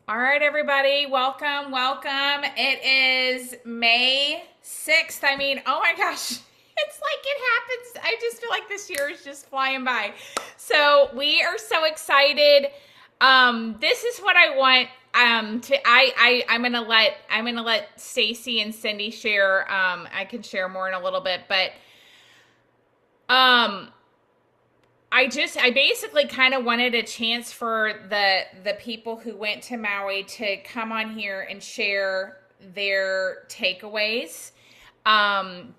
All right, everybody, welcome, welcome. It is May 6th. Oh my gosh, it's like it happens. I just feel like this year is just flying by. So we are so excited. This is what I want I'm gonna let Stacy and Cindy share. I can share more in a little bit, but um I basically kind of wanted a chance for the people who went to Maui to come on here and share their takeaways,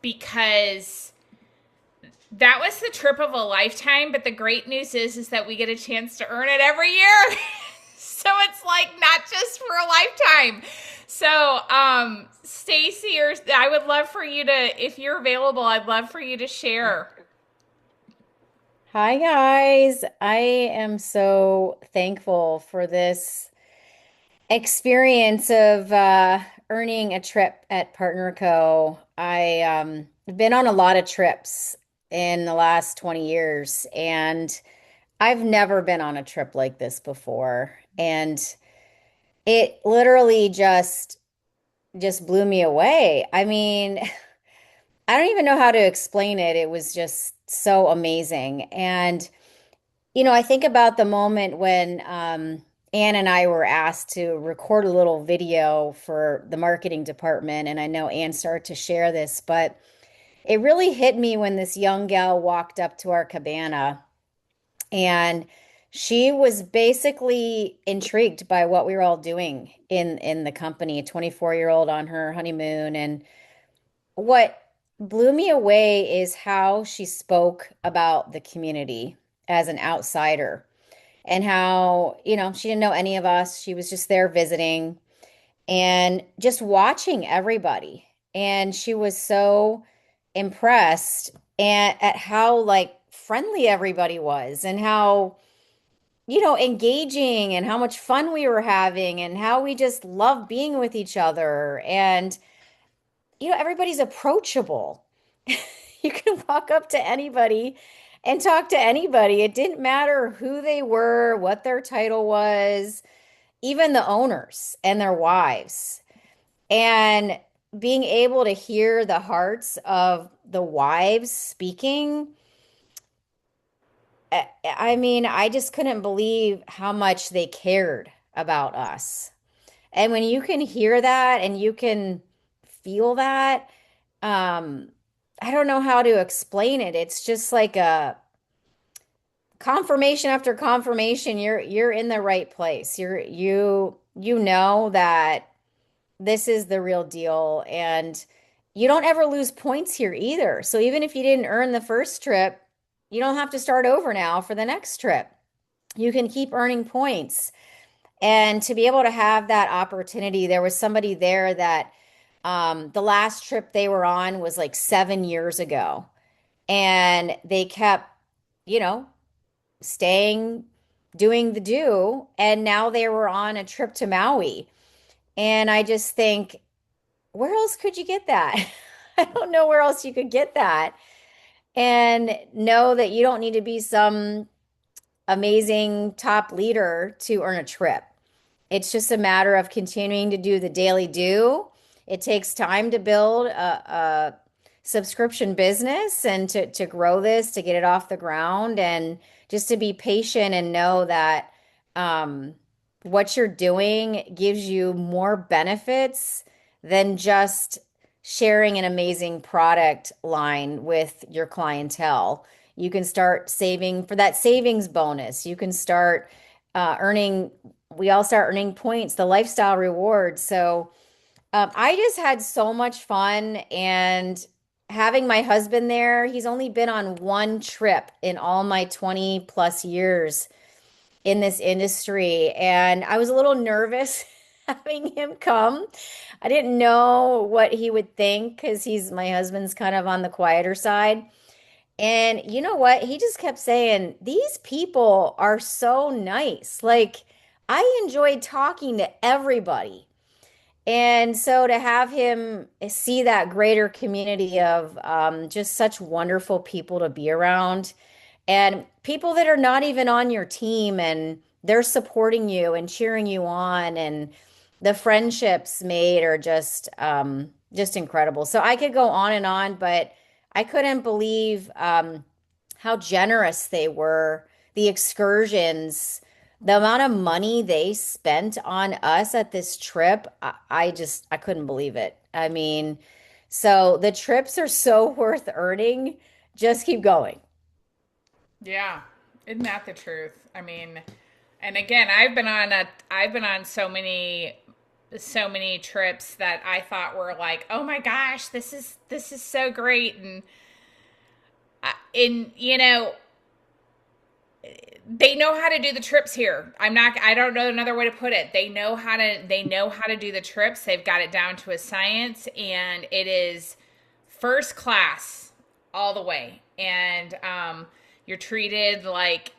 because that was the trip of a lifetime. But the great news is that we get a chance to earn it every year. So it's like not just for a lifetime. So, Stacy, or I would love for you to, if you're available, I'd love for you to share. Hi, guys. I am so thankful for this experience of earning a trip at Partner Co. I've been on a lot of trips in the last 20 years, and I've never been on a trip like this before. And it literally just blew me away. I mean, I don't even know how to explain it. It was just so amazing. And I think about the moment when Ann and I were asked to record a little video for the marketing department. And I know Ann started to share this, but it really hit me when this young gal walked up to our cabana and she was basically intrigued by what we were all doing in the company, a 24-year-old on her honeymoon. And what blew me away is how she spoke about the community as an outsider and how, she didn't know any of us. She was just there visiting and just watching everybody. And she was so impressed at how like friendly everybody was and how, engaging and how much fun we were having and how we just love being with each other. And, everybody's approachable. You can walk up to anybody and talk to anybody. It didn't matter who they were, what their title was, even the owners and their wives. And being able to hear the hearts of the wives speaking, I mean, I just couldn't believe how much they cared about us. And when you can hear that and you can feel that, um, I don't know how to explain it. It's just like a confirmation after confirmation. You're in the right place. You know that this is the real deal, and you don't ever lose points here either. So even if you didn't earn the first trip, you don't have to start over now for the next trip. You can keep earning points. And to be able to have that opportunity, there was somebody there that the last trip they were on was like 7 years ago. And they kept, you know, staying, doing the do. And now they were on a trip to Maui. And I just think, where else could you get that? I don't know where else you could get that. And know that you don't need to be some amazing top leader to earn a trip. It's just a matter of continuing to do the daily do. It takes time to build a subscription business and to grow this, to get it off the ground, and just to be patient and know that um, what you're doing gives you more benefits than just sharing an amazing product line with your clientele. You can start saving for that savings bonus. You can start earning, we all start earning points, the lifestyle rewards. So I just had so much fun. And having my husband there, he's only been on one trip in all my 20 plus years in this industry. And I was a little nervous having him come. I didn't know what he would think because my husband's kind of on the quieter side. And you know what? He just kept saying, these people are so nice. Like, I enjoyed talking to everybody. And so to have him see that greater community of just such wonderful people to be around and people that are not even on your team and they're supporting you and cheering you on, and the friendships made are just incredible. So I could go on and on, but I couldn't believe how generous they were, the excursions, the amount of money they spent on us at this trip. I couldn't believe it. I mean, so the trips are so worth earning. Just keep going. Yeah. Isn't that the truth? I mean, and again, I've been on so many trips that I thought were like, "Oh my gosh, this is so great." And you know, they know how to do the trips here. I don't know another way to put it. They know how to do the trips. They've got it down to a science, and it is first class all the way. And you're treated like,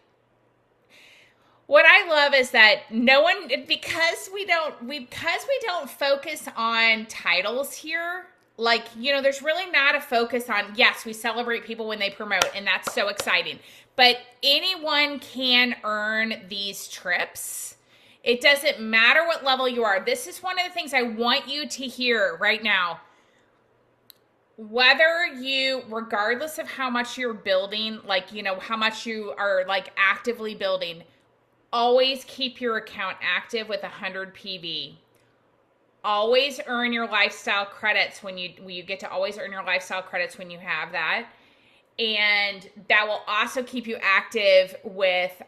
what I love is that no one, because we don't focus on titles here. Like, you know, there's really not a focus on, yes, we celebrate people when they promote, and that's so exciting. But anyone can earn these trips. It doesn't matter what level you are. This is one of the things I want you to hear right now. Whether you, regardless of how much you're building, like, you know, how much you are like actively building, always keep your account active with 100 PV. Always earn your lifestyle credits when you get to always earn your lifestyle credits when you have that. And that will also keep you active with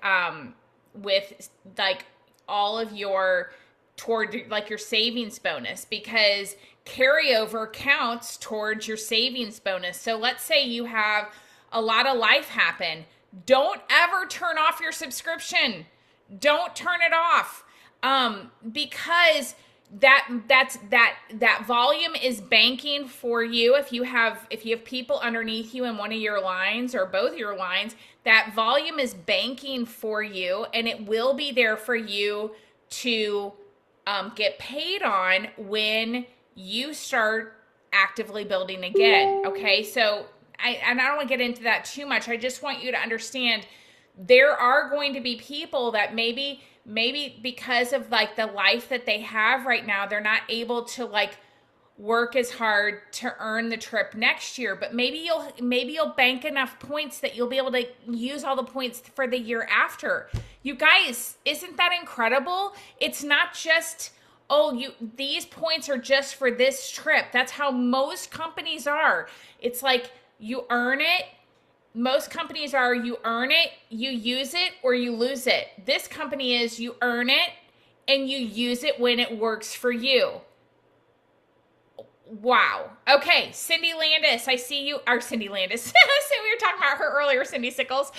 like all of your, toward like your savings bonus, because carryover counts towards your savings bonus. So let's say you have a lot of life happen. Don't ever turn off your subscription. Don't turn it off, because that volume is banking for you. If you have people underneath you in one of your lines or both your lines, that volume is banking for you, and it will be there for you to get paid on when you start actively building again. Okay, so I don't want to get into that too much. I just want you to understand there are going to be people that maybe because of like the life that they have right now, they're not able to like work as hard to earn the trip next year, but maybe you'll bank enough points that you'll be able to use all the points for the year after. You guys, isn't that incredible? It's not just, oh, these points are just for this trip. That's how most companies are. It's like you earn it. Most companies are, you earn it, you use it, or you lose it. This company is, you earn it and you use it when it works for you. Wow. Okay, Cindy Landis, I see you. Or Cindy Landis. So we were talking about her earlier, Cindy Sickles.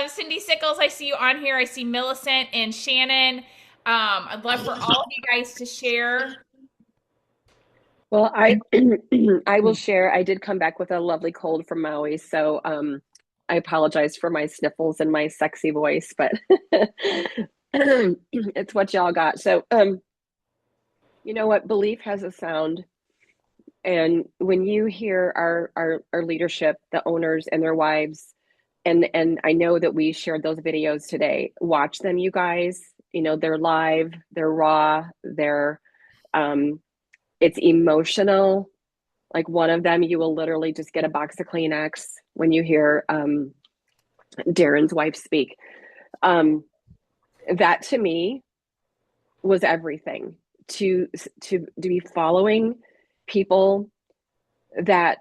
Cindy Sickles, I see you on here. I see Millicent and Shannon. I'd love for all of you guys to share. Well, I will share. I did come back with a lovely cold from Maui, so I apologize for my sniffles and my sexy voice, but it's what y'all got. So, you know what? Belief has a sound. And when you hear our leadership, the owners and their wives, and I know that we shared those videos today, watch them, you guys. You know, they're live, they're raw, they're it's emotional. Like one of them, you will literally just get a box of Kleenex when you hear Darren's wife speak. That to me was everything, to be following people that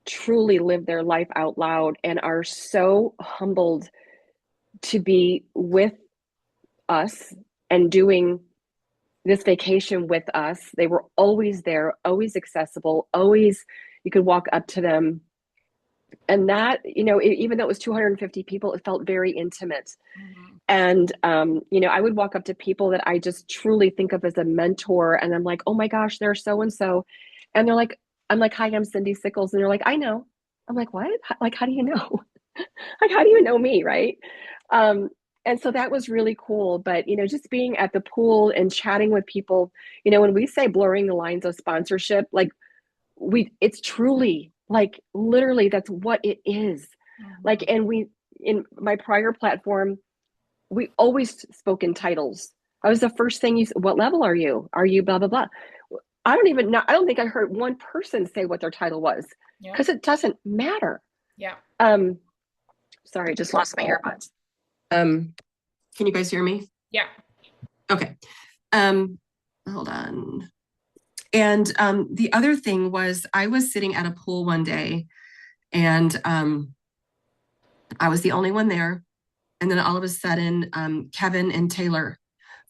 truly live their life out loud and are so humbled to be with us and doing this vacation with us. They were always there, always accessible, always, you could walk up to them. And that, you know, even though it was 250 people, it felt very intimate. Mm-hmm. And, you know, I would walk up to people that I just truly think of as a mentor. And I'm like, oh my gosh, they're so-and-so. And they're like, I'm like, hi, I'm Cindy Sickles. And they're like, I know. I'm like, what? Like, how do you know? Like, how do you know me? Right. And so that was really cool. But, you know, just being at the pool and chatting with people, you know, when we say blurring the lines of sponsorship, like it's truly like, literally, that's what it is. Mm-hmm. Like, and in my prior platform, we always spoke in titles. I was the first thing you said, what level are you? Are you blah, blah, blah. I don't even know. I don't think I heard one person say what their title was Yeah. because it doesn't matter. Yeah. Sorry, I just lost my earbuds. Can you guys hear me? Yeah. Okay. Hold on. And the other thing was I was sitting at a pool one day and I was the only one there. And then all of a sudden, Kevin and Taylor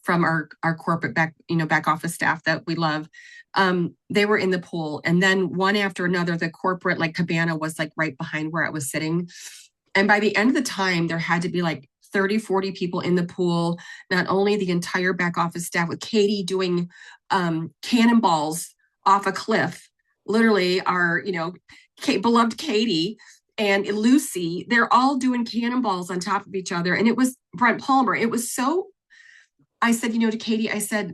from our corporate back office staff that we love, they were in the pool. And then one after another, the corporate like cabana was like right behind where I was sitting. And by the end of the time, there had to be like 30, 40 people in the pool, not only the entire back office staff with Katie doing cannonballs off a cliff, literally our, beloved Katie and Lucy, they're all doing cannonballs on top of each other. And it was Brent Palmer. It was so, I said, to Katie, I said,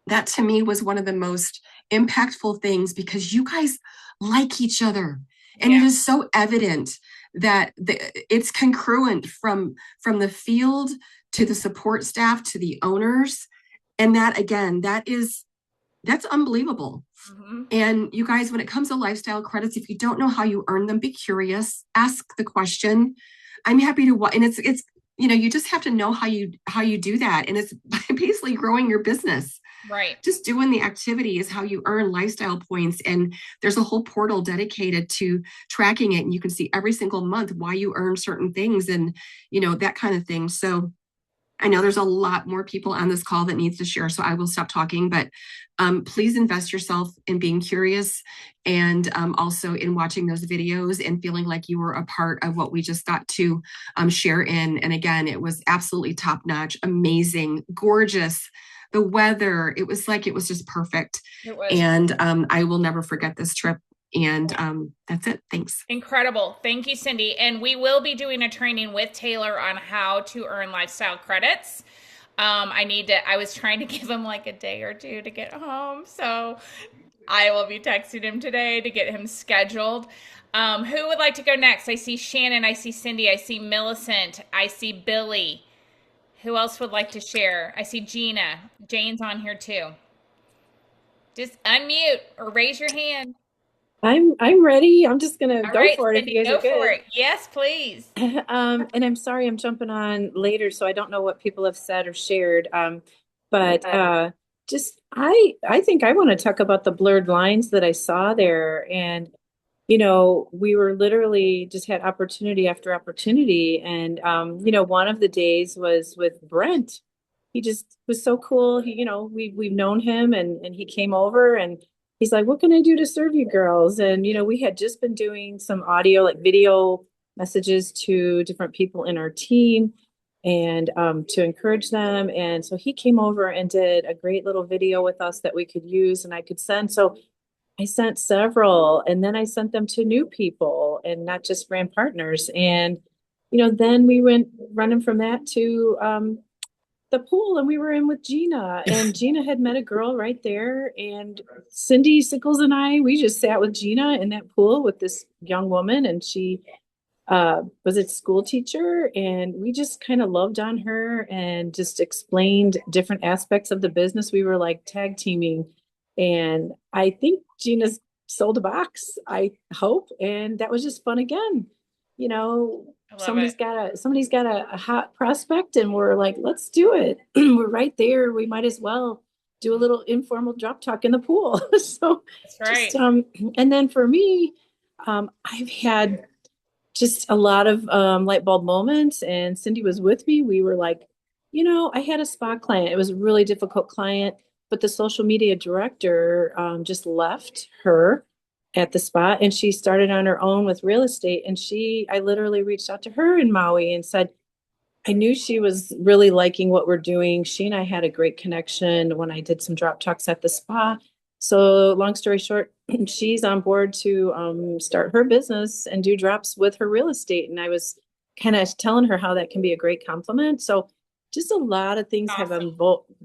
that to me was one of the most impactful things because you guys like each other. And it is so evident that it's congruent from the field to the support staff to the owners. And that, again, that's unbelievable. Mm-hmm. And you guys, when it comes to lifestyle credits, if you don't know how you earn them, be curious, ask the question. I'm happy to, and it's, you just have to know how you do that. And it's basically growing your business. Right. Just doing the activity is how you earn lifestyle points. And there's a whole portal dedicated to tracking it. And you can see every single month why you earn certain things and, that kind of thing. So I know there's a lot more people on this call that needs to share, so I will stop talking, but please invest yourself in being curious and also in watching those videos and feeling like you were a part of what we just got to share in. And again, it was absolutely top notch, amazing, gorgeous. The weather, it was just perfect. It was. And I will never forget this trip. And that's it. Thanks. Incredible. Thank you, Cindy. And we will be doing a training with Taylor on how to earn lifestyle credits. I was trying to give him like a day or two to get home. So I will be texting him today to get him scheduled. Who would like to go next? I see Shannon. I see Cindy. I see Millicent. I see Billy. Who else would like to share? I see Gina. Jane's on here too. Just unmute or raise your hand. I'm ready. I'm just gonna All go right, for it Cindy, if you guys are go for good. it. Yes, please. And I'm sorry I'm jumping on later, so I don't know what people have said or shared. But just I think I want to talk about the blurred lines that I saw there. And we were literally just had opportunity after opportunity. And one of the days was with Brent. He just was so cool. We've known him and he came over and he's like, what can I do to serve you girls? And, we had just been doing some audio, like video messages to different people in our team and to encourage them. And so he came over and did a great little video with us that we could use and I could send. So I sent several and then I sent them to new people and not just brand partners. And, then we went running from that to the pool and we were in with Gina and Gina had met a girl right there and Cindy Sickles and we just sat with Gina in that pool with this young woman and she was a school teacher and we just kind of loved on her and just explained different aspects of the business. We were like tag teaming and I think Gina's sold a box, I hope, and that was just fun again. Somebody's got a hot prospect and we're like, let's do it. We're right there. We might as well do a little informal drop talk in the pool. So that's right. And then for me, I've had just a lot of light bulb moments and Cindy was with me. We were like, I had a spa client. It was a really difficult client, but the social media director just left her at the spot and she started on her own with real estate. And I literally reached out to her in Maui and said, I knew she was really liking what we're doing. She and I had a great connection when I did some drop talks at the spa. So long story short, she's on board to start her business and do drops with her real estate. And I was kind of telling her how that can be a great compliment. So just a lot of things have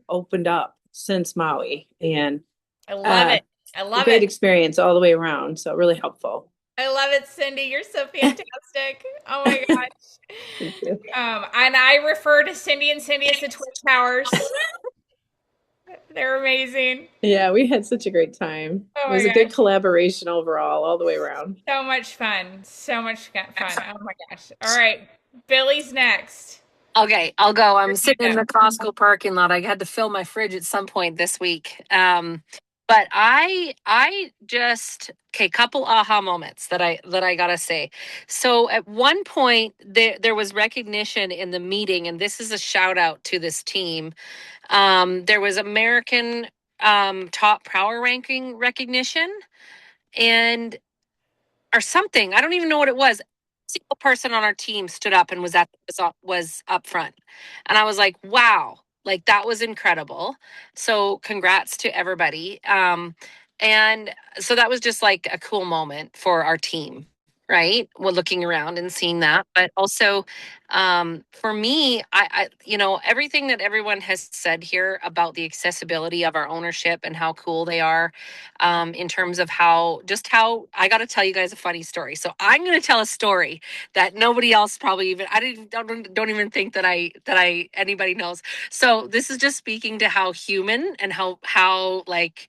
opened up since Maui. And I love it. I love great it. experience all the way around. So really helpful. I love it, Cindy. You're so fantastic. Oh my gosh. Thank you. And I refer to Cindy and Cindy as the Twin Towers. They're amazing. Yeah, we had such a great time. Oh It my was a good gosh. collaboration overall, all the way around. So much fun. So much fun. Oh my gosh. All right. Billy's next. Okay, I'll go. I'm Here you sitting in go. the Costco parking lot. I had to fill my fridge at some point this week. But I just okay, couple aha moments that I gotta say. So at one point there was recognition in the meeting, and this is a shout out to this team. There was American top power ranking recognition, and or something. I don't even know what it was. Single person on our team stood up and was up front, and I was like, "Wow!" Like that was incredible. So congrats to everybody. And so that was just like a cool moment for our team, right? We're looking around and seeing that, but also for me, everything that everyone has said here about the accessibility of our ownership and how cool they are in terms of how I got to tell you guys a funny story. So I'm going to tell a story that nobody else probably even don't even think that anybody knows. So this is just speaking to how human and how like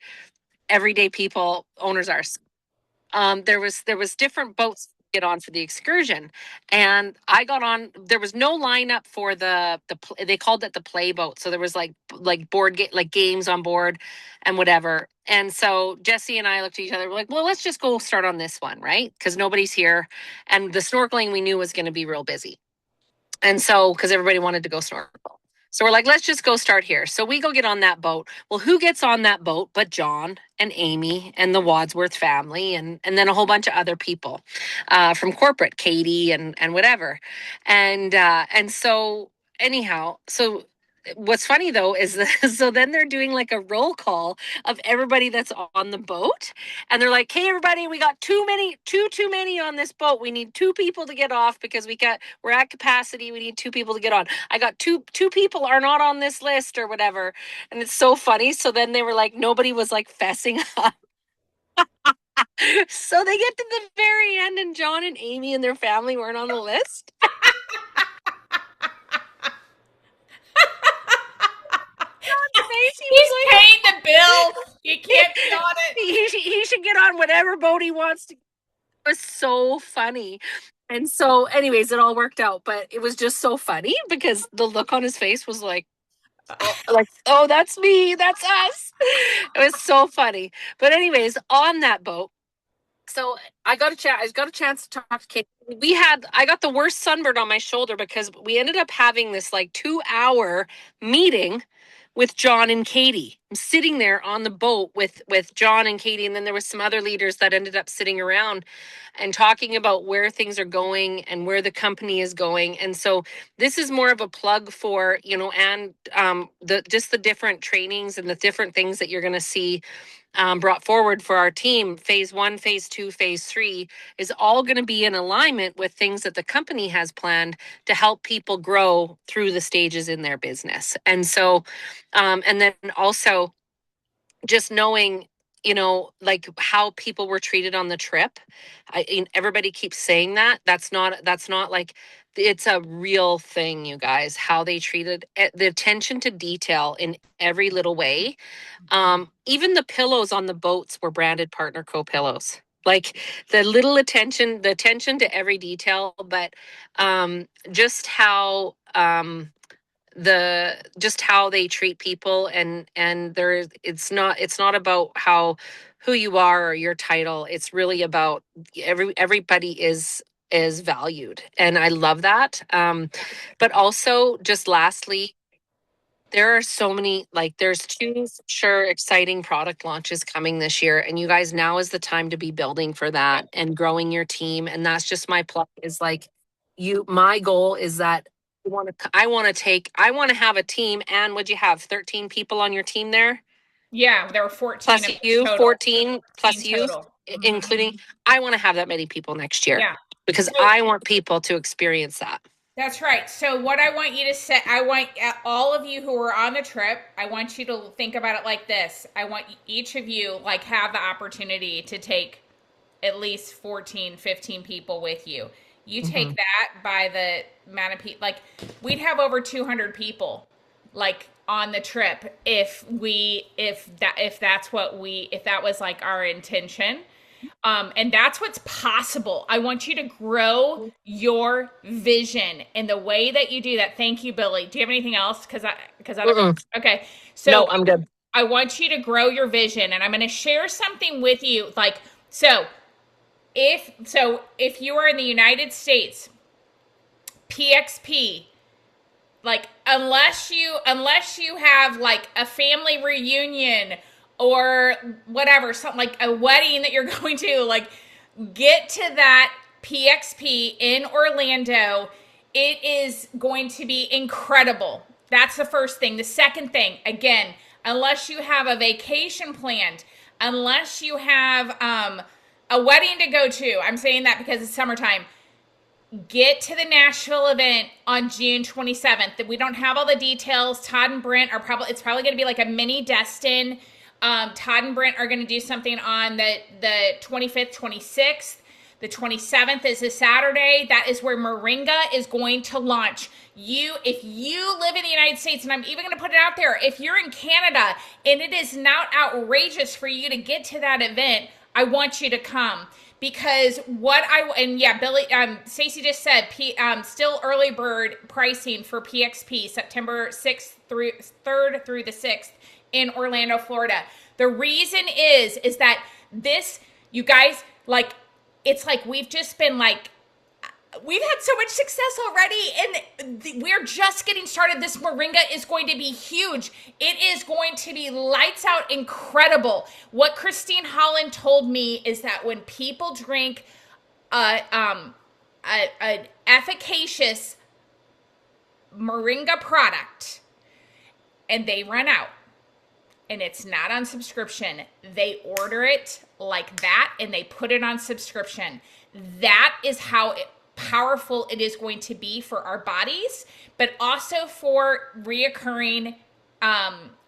everyday people owners are. There was different boats to get on for the excursion, and I got on. There was no lineup for they called it the play boat. So there was like like games on board and whatever. And so Jesse and I looked at each other. We're like, well, let's just go start on this one, right? Because nobody's here, and the snorkeling we knew was going to be real busy. And so, because everybody wanted to go snorkel. So we're like, let's just go start here. So we go get on that boat. Well, who gets on that boat but John and Amy and the Wadsworth family and then a whole bunch of other people from corporate, Katie and whatever. And so anyhow, so what's funny though is that, so then they're doing like a roll call of everybody that's on the boat, and they're like, hey everybody, we got too many on this boat. We need 2 people to get off because we're at capacity. We need 2 people to get on. I got two people are not on this list or whatever. And it's so funny. So then they were like, nobody was like fessing up. So they get to the very end and John and Amy and their family weren't on the list. He's paying the bill. You can't be on it. He should get on whatever boat he wants to. It was so funny. And so anyways, it all worked out, but it was just so funny because the look on his face was like, oh, that's me, that's us. It was so funny. But anyways, on that boat, so I got a chance to talk to Kate. I got the worst sunburn on my shoulder because we ended up having this like 2-hour meeting with John and Katie. I'm sitting there on the boat with John and Katie, and then there was some other leaders that ended up sitting around and talking about where things are going and where the company is going. And so this is more of a plug for, and the different trainings and the different things that you're going to see brought forward for our team. Phase 1, phase 2, phase 3 is all going to be in alignment with things that the company has planned to help people grow through the stages in their business. And so, and then also just knowing, like how people were treated on the trip. Everybody keeps saying that. That's not like, it's a real thing, you guys, how they treated the attention to detail in every little way. Even the pillows on the boats were branded Partner Co pillows. Like the attention to every detail, but just how just how they treat people, and it's not about who you are or your title. It's really about everybody is valued, and I love that. But also, just lastly, there are so many, like there's 2 sure exciting product launches coming this year, and you guys, now is the time to be building for that and growing your team. And that's just my plug, is like my goal is that I want to have a team. And would you have 13 people on your team there? Yeah, there were 14 Plus of us you, total. 14 plus you, Total. including, I want to have that many people next year. Yeah. Because I want people to experience that. That's right. So what I want you to say, I want all of you who are on the trip, I want you to think about it like this. I want each of you like have the opportunity to take at least 14, 15 people with you. You take Mhm. that by the amount of people, like we'd have over 200 people like on the trip if that was like our intention. And that's what's possible. I want you to grow your vision and the way that you do that. Thank you, Billy. Do you have anything else? Because otherwise, Mm-mm. okay. No, So I'm good. I want you to grow your vision, and I'm going to share something with you. Like, if you are in the United States, PXP, like unless you have like a family reunion or whatever, something like a wedding that you're going to, like, get to that PXP in Orlando. It is going to be incredible. That's the first thing. The second thing, again, unless you have a vacation planned, unless you have a wedding to go to, I'm saying that because it's summertime, get to the Nashville event on June 27th. That we don't have all the details. Todd and Brent are it's probably going to be like a mini Destin. Todd and Brent are going to do something on the 25th, 26th. The 27th is a Saturday. That is where Moringa is going to launch. If you live in the United States, and I'm even going to put it out there, if you're in Canada and it is not outrageous for you to get to that event, I want you to come. Because Billy, Stacy just said, still early bird pricing for PXP, September 6th through 3rd through the 6th in Orlando, Florida. The reason is that this, you guys, like, it's like we've just been like, we've had so much success already, and we're just getting started. This Moringa is going to be huge. It is going to be lights out incredible. What Christine Holland told me is that when people drink an efficacious Moringa product and they run out, and it's not on subscription, they order it like that and they put it on subscription. That is how powerful it is going to be for our bodies, but also for reoccurring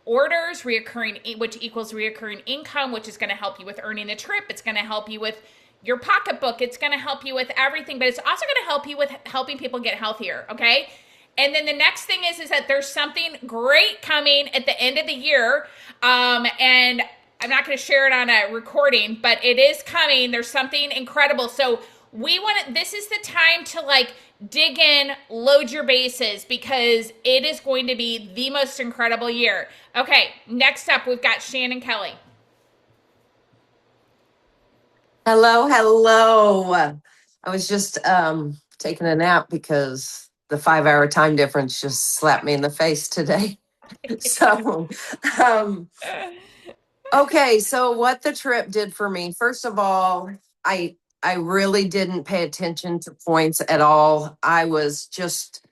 orders, which equals reoccurring income, which is going to help you with earning the trip. It's going to help you with your pocketbook. It's going to help you with everything, but it's also going to help you with helping people get healthier. Okay. And then the next thing is that there's something great coming at the end of the year. And I'm not going to share it on a recording, but it is coming. There's something incredible. So this is the time to like dig in, load your bases, because it is going to be the most incredible year. Okay. Next up, we've got Shannon Kelly. Hello, hello. I was just taking a nap because the 5-hour time difference just slapped me in the face today. So, um, okay, so what the trip did for me, first of all, I really didn't pay attention to points at all. I was just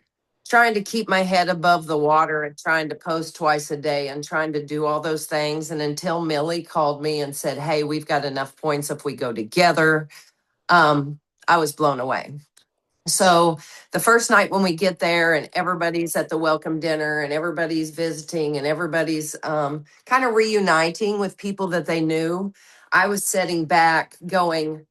trying to keep my head above the water and trying to post twice a day and trying to do all those things. And until Millie called me and said, "Hey, we've got enough points if we go together," I was blown away. So the first night when we get there and everybody's at the welcome dinner and everybody's visiting and everybody's kind of reuniting with people that they knew, I was sitting back going,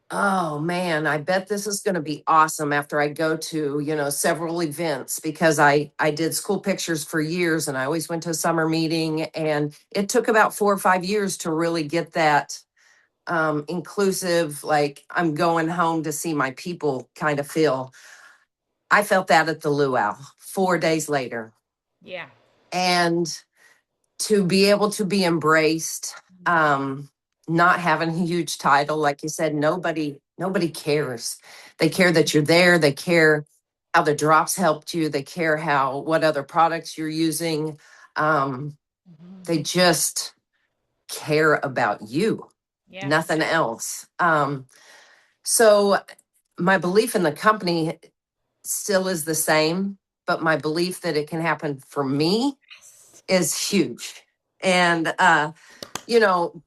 "Oh man, I bet this is going to be awesome after I go to, several events," because I did school pictures for years and I always went to a summer meeting, and it took about 4 or 5 years to really get that inclusive, like I'm going home to see my people kind of feel. I felt that at the luau 4 days later. Yeah. And to be able to be embraced, not having a huge title, like you said, nobody cares. They care that you're there. They care how the drops helped you. They care what other products you're using. They just care about you, Yeah. nothing else. So my belief in the company still is the same, but my belief that it can happen for me is huge. And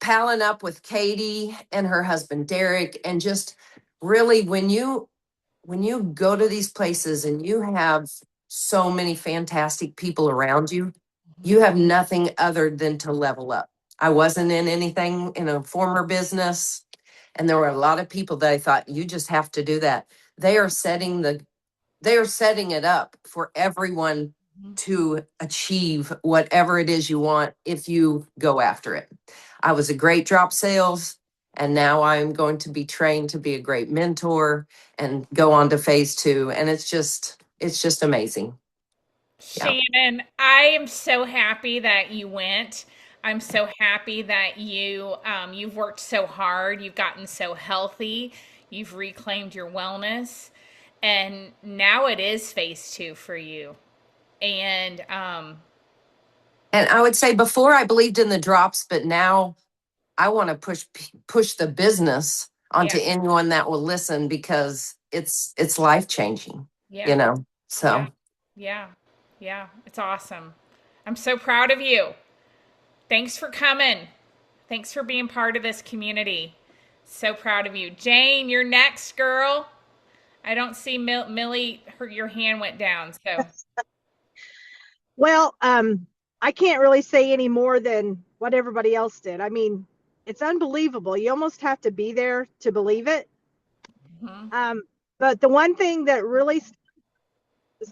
palling up with Katie and her husband Derek, and just really when you go to these places and you have so many fantastic people around you, you have nothing other than to level up. I wasn't in anything in a former business, And there were a lot of people that I thought, you just have to do that. They are setting it up for everyone to achieve whatever it is you want if you go after it. I was a great drop sales, and now I'm going to be trained to be a great mentor and go on to phase 2. And it's just amazing. Yeah. Shannon, I am so happy that you went. I'm so happy that you've worked so hard. You've gotten so healthy. You've reclaimed your wellness, and now it is phase 2 for you. And And I would say before I believed in the drops, but now I want to push the business onto yeah, anyone that will listen, because it's life changing, yeah, So yeah, yeah. It's awesome. I'm so proud of you. Thanks for coming. Thanks for being part of this community. So proud of you. Jane, you're next, girl. I don't see Millie, your hand went down. So, Well, I can't really say any more than what everybody else did. I mean, it's unbelievable. You almost have to be there to believe it. But the one thing that really,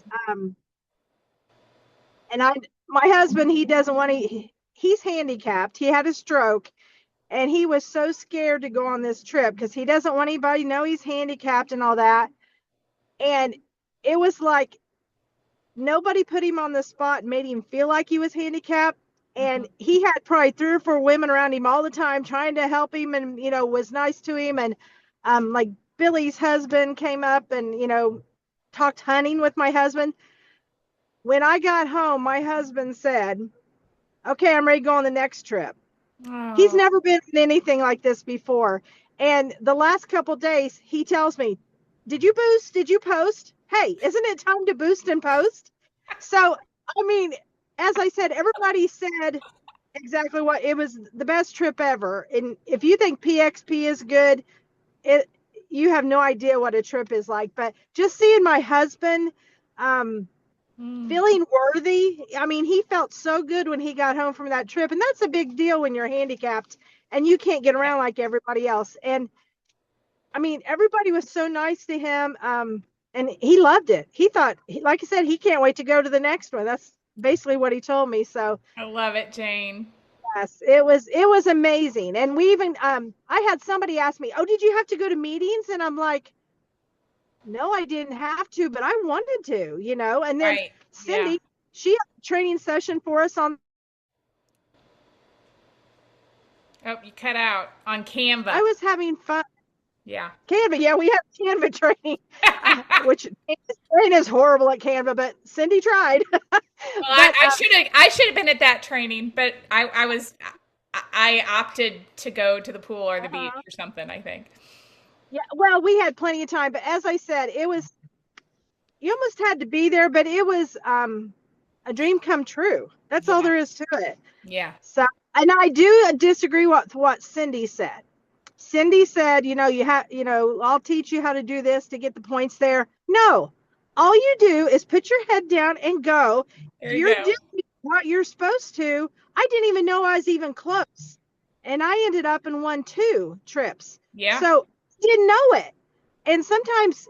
and my husband, he doesn't want to, he's handicapped. He had a stroke, and he was so scared to go on this trip because he doesn't want anybody to know he's handicapped and all that. And it was like nobody put him on the spot and made him feel like he was handicapped. And he had probably 3 or 4 women around him all the time trying to help him, and was nice to him. And like Billy's husband came up and talked hunting with my husband. When I got home, my husband said, okay, I'm ready to go on the next trip. He's never been in anything like this before. And the last couple of days, he tells me, did you boost? Did you post? Hey, isn't it time to boost and post? So, I mean, as I said, everybody said exactly what it was, the best trip ever. And if you think PXP is good, you have no idea what a trip is like. But just seeing my husband feeling worthy, I mean, he felt so good when he got home from that trip. And that's a big deal when you're handicapped and you can't get around like everybody else. And I mean, everybody was so nice to him. And he loved it. He thought, like I said, he can't wait to go to the next one. That's basically what he told me. So I love it, Jane. yes, it was amazing. And we even, I had somebody ask me, oh, did you have to go to meetings? And I'm like, no, I didn't have to, but I wanted to, and then Right. Cindy, Yeah. she had a training session for us on. Oh, you cut out on Canva. I was having fun. Yeah. Canva, yeah, we had Canva training, which training is horrible at Canva, but Cindy tried. Well, I should have been at that training, but I opted to go to the pool or the beach or something, I think. Yeah, well, we had plenty of time, but as I said, you almost had to be there, but it was a dream come true. That's all there is to it. Yeah. So, and I do disagree with what Cindy said. Cindy said, I'll teach you how to do this to get the points there. No, all you do is put your head down and go. You're doing what you're supposed to. I didn't even know I was even close. And I ended up and won 2 trips. Yeah. So didn't know it. And sometimes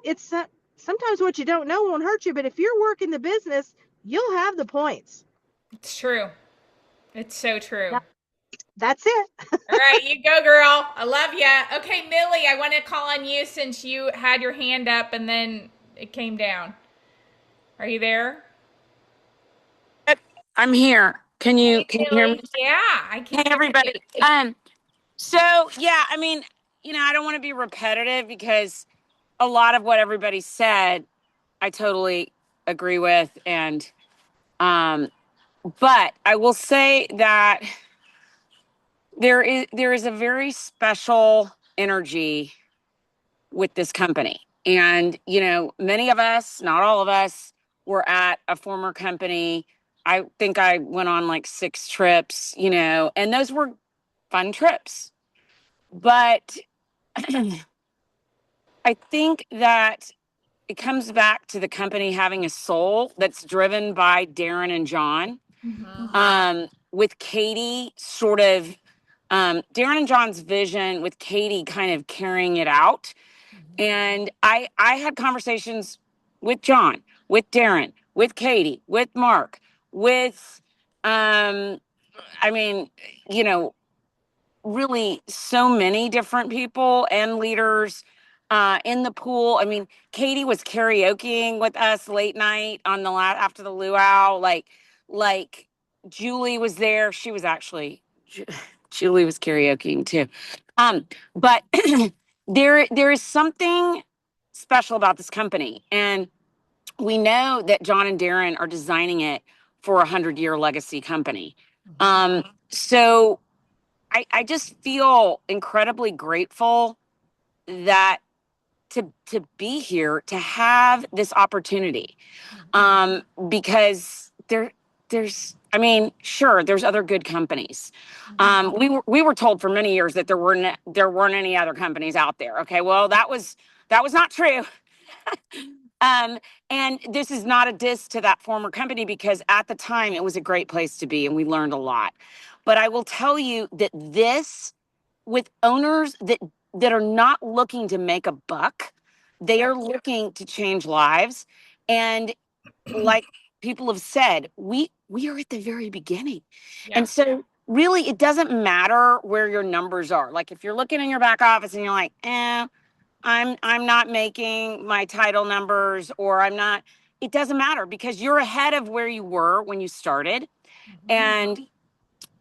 what you don't know won't hurt you. But if you're working the business, you'll have the points. It's true. It's so true. Yeah. That's it. All right, you go, girl. I love you. Okay, Millie, I want to call on you since you had your hand up and then it came down. Are you there? I'm here. Can you hear me? Yeah, I can. Hey, everybody. So yeah, I mean, I don't want to be repetitive because a lot of what everybody said, I totally agree with, and but I will say that there is a very special energy with this company. And, many of us, not all of us, were at a former company. I think I went on like 6 trips, and those were fun trips. But I think that it comes back to the company having a soul that's driven by Darren and John. With Katie sort of Darren and John's vision with Katie kind of carrying it out. And I had conversations with John, with Darren, with Katie, with Mark, with, I mean, you know, really so many different people and leaders in the pool. I mean, Katie was karaokeing with us late night on the after the luau. Like Julie was there. She was actually Julie was karaokeing too. But there is something special about this company, and we know that John and Darren are designing it for a 100-year legacy company. So I just feel incredibly grateful that to be here, to have this opportunity, because there's I mean, sure, there's other good companies. We were told for many years that there weren't any other companies out there. Okay, well, that was not true. And this is not a diss to that former company, because at the time it was a great place to be and we learned a lot. But I will tell you that this, with owners that are not looking to make a buck, they are looking to change lives. And like people have said, we are at the very beginning. Yeah. And so really it doesn't matter where your numbers are. Like if you're looking in your back office and you're like, I'm not making my title numbers, or I'm not, it doesn't matter, because you're ahead of where you were when you started. And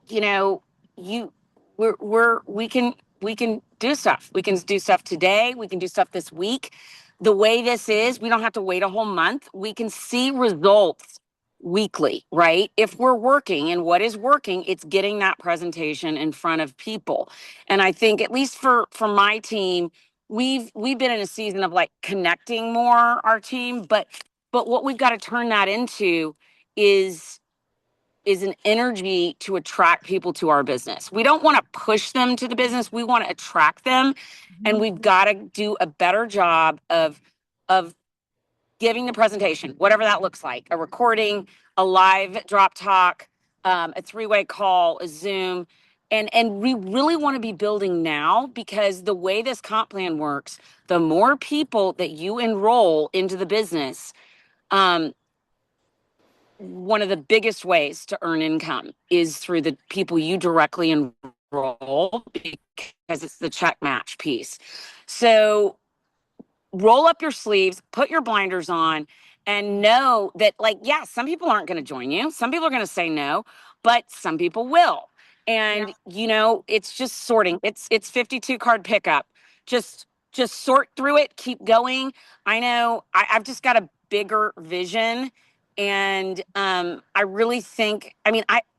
you know, you we can do stuff. We can do stuff today, we can do stuff this week. The way this is, we don't have to wait a whole month. We can see results weekly, right? If we're working, and what is working, it's getting that presentation in front of people. And I think, at least for my team, we've been in a season of like connecting more our team, but what we've got to turn that into is an energy to attract people to our business. We don't want to push them to the business. We want to attract them. And we've got to do a better job of giving the presentation, whatever that looks like, a recording, a live drop talk, a three-way call, a Zoom. And we really want to be building now, because the way this comp plan works, the more people that you enroll into the business, one of the biggest ways to earn income is through the people you directly enroll, because it's the check match piece. So roll up your sleeves, put your blinders on, and know that, like, yeah, some people aren't going to join you. Some people are going to say no, but some people will. And, it's just sorting. It's 52 card pickup. Just sort through it, keep going. I know I've just got a bigger vision. And I really think,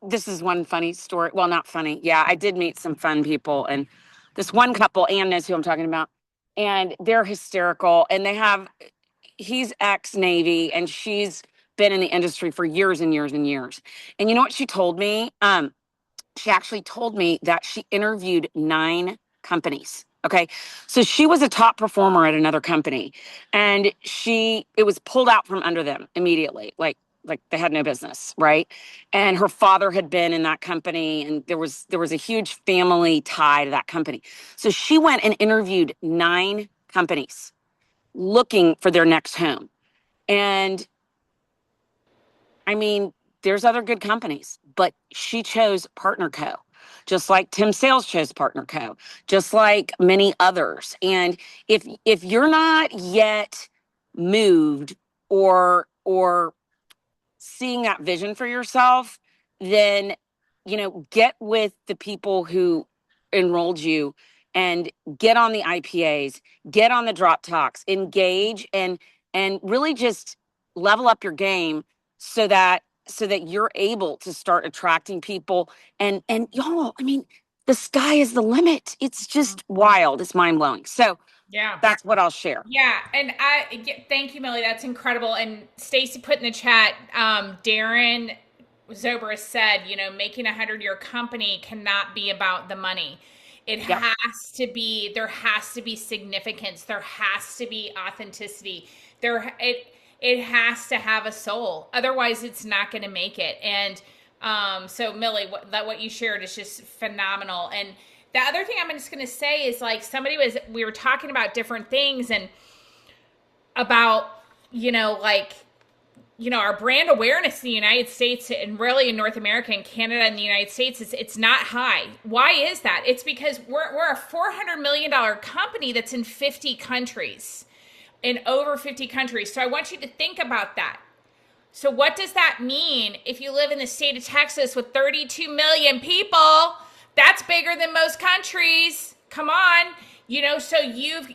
this is one funny story. Well, not funny. Yeah, I did meet some fun people. And this one couple, Ann knows who I'm talking about, and they're hysterical. And he's ex-Navy, and she's been in the industry for years and years and years. And you know what she told me? She actually told me that she interviewed 9 companies. Okay. So she was a top performer at another company, and it was pulled out from under them immediately. Like they had no business. Right. And her father had been in that company, and there was a huge family tie to that company. So she went and interviewed 9 companies looking for their next home. And there's other good companies, but she chose Partner Co. Just like Tim Sales chose Partner Co. Just like many others. And if you're not yet moved or seeing that vision for yourself, then get with the people who enrolled you, and get on the IPAs, get on the drop talks, engage, and really just level up your game, so that you're able to start attracting people. And y'all, the sky is the limit. It's just wild. It's mind-blowing. So Yeah. that's what I'll share. Yeah, and thank you, Millie. That's incredible. And Stacy put in the chat, Darren Zobrist said, making a 100-year company cannot be about the money. It Yep. there has to be significance. There has to be authenticity. It has to have a soul. Otherwise, it's not going to make it. And So Millie, what you shared is just phenomenal. And the other thing I'm just going to say is like we were talking about different things and about, our brand awareness in the United States and really in North America and Canada and the United States, it's not high. Why is that? It's because we're a $400 million company that's in 50 countries, in over 50 countries. So I want you to think about that. So what does that mean if you live in the state of Texas with 32 million people? That's bigger than most countries. Come on. So